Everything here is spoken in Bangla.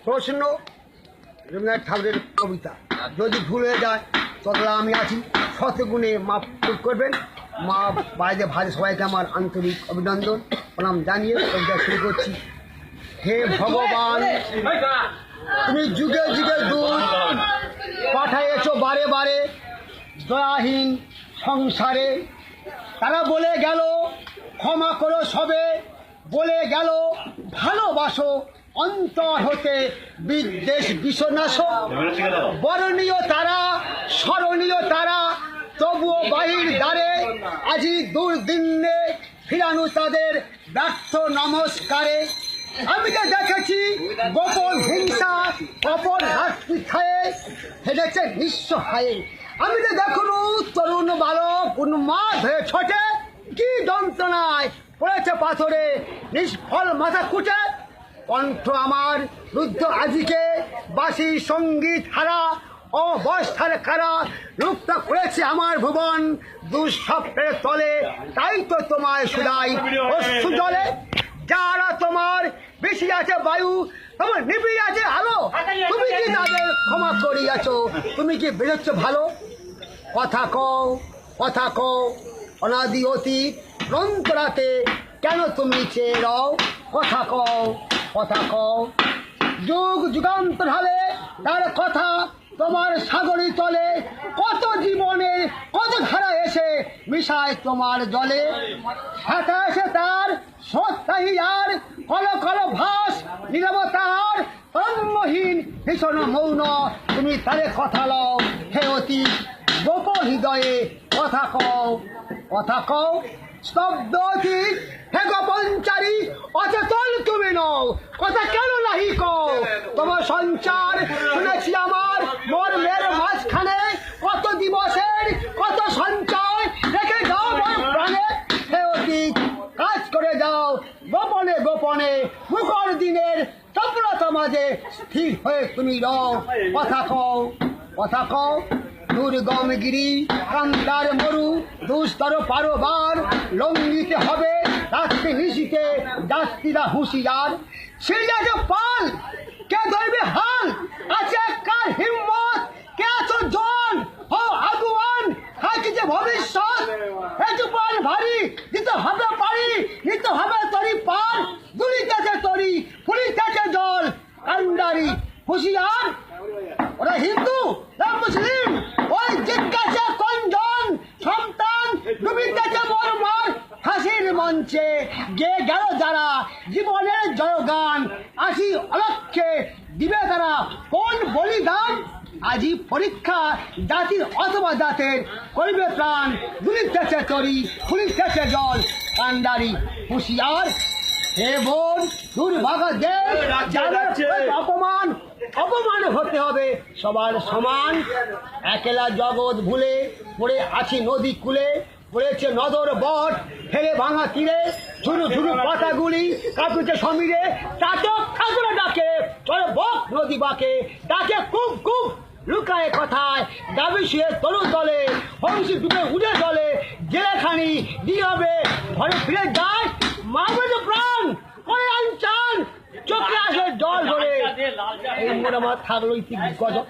প্রশ্ন রবীন্দ্রনাথ ঠাকুরের কবিতা যদি ভুল হয়ে যায় ততটা আমি আছি শতগুণে মাফ করবেন। মা বাইরে ভাই সবাইকে আমার আন্তরিক অভিনন্দন প্রণাম জানিয়ে কবিতা শুরু করছি। হে ভগবান, তুমি যুগে যুগে দূত পাঠাইয়েছ বারে বারে দয়াহীন সংসারে। তারা বলে গেল ক্ষমা করো সবে, বলে গেল ভালোবাসো অন্তর হতে বিদ্বেষ বিশ্বনাশ। বরণীয় তারা স্মরণীয় তারা তবুও বাহির দ্বারে আজি দুর্দিনে ফিরানো তাদের ব্যর্থ নমস্কারে। আমি তো দেখেছি গোপন হিংসা অপর হাতটি খায়ে হেঁটেছে নিঃসহায়ে। আমি তো দেখুন তরুণ বালক উন্মাদ হয়ে ছোটে কি যন্ত্রণায় পড়েছে পাথরে নিষ্ফল মাথা কুটে। কণ্ঠ আমার রুদ্ধ আজিকে বাসি সঙ্গীত হারা অবস্থার কারা লুপ্ত করেছে আমার ভুবন দুঃস্বপ্নের তলে। তাই তো তোমায় শুধাই অশ্রু জলে। যারা তোমার বেশি আছে বায়ু তোমার নিবি আছে আলো, তুমি কি তাদের ক্ষমা করিয়াছ? তুমি কি বেরোচ্ছ ভালো? কথা কও কথা কও অনাদি অতীত অন্তরাতে কেন তুমি চেয়ে রও? কথা কও কথা কও। যুগ যুগান্তর হবে তার কথা তোমার সাগরী তলে। কত জীবনে কত ধারা এসে মিশায় তোমার জলে। সাথে এসে তার সত্যাহী আর কল কল ভাস নীরবতার তন্মহীন ভীষণ মৌন। তুমি তারে কথা লও হে অতীত গোপন হৃদয়ে কথা কও কথা কও। স্তব্ধ অতীত হে গোপনচারী অচেতন তুমি নও কথা কেন নাহি কও? তোমার সঞ্চার শুনেছি আমার মর্মের মাঝখানে কত দিবসের কত সঞ্চয় রেখে যাও মোর প্রাণে। হে অতীত কাজ করে যাও গোপনে গোপনে মুখর দিনের তৎপরতা মাঝে স্থির হয়ে তুমি রও। কথা কও কথা কও। দুর্গম গিরি কান্তার মরু দুস্তর পারোবার লঙ্ঘিতে হবে রাত্রি নিশিতে যাত্রীরা হুঁশিয়ার। সেই আছে পাল কে ধরবে হাল আছে কার হিম্মত কে আছো জন হো আগুয়ান থাকে যে ভবিষ্যৎ। একটু পাল ভারী দিতে হবে পারি নিতে হবে তরি পার দুলিতেছে তরি ফুলিতেছে জল কান্ডারি হুঁশিয়ার। ওরা হিন্দু না মুসলিম ওই জিজ্ঞাসা কোনজন সন্তান ডুবিতেছে মোর মার হাসির মঞ্চে গে গেল যারা জীবনের জয়গান আসি অলক্ষে দিবে তারা কোন বলিদান। আজি পরীক্ষা জাতির অথবা জাতের করিবে প্রাণ দুলিতেছে তরি ফুলিতেছে জল কান্ডারি হুঁশিয়ার। হে বোন দুর্ভাগা দেশ যাদের অপমান অপমান হতে হবে সবার সমান। একলা জগৎ ভুলে পড়ে আছি নদী কূলে পড়েছে নদর বট ফেলে ভাঙা তীরে ঝুরু ঝুরু পাতাগুলি কাঁপুছে সমীরে। চাতক ঠাকুরে ডাকে চলে বক নদী বাঁকে ডাকে খুব খুব লুকায় কথায় দাবি শুয়ে তরু তলে হংসি ডুবে উড়ে জলে জেলেখানি দিয়ে হবে ঘরে ফিরে যায় মামুদ প্রাণ করে আনচান চোখে আসে জল ধরে। এই মোড় আমার থাকলো গজব।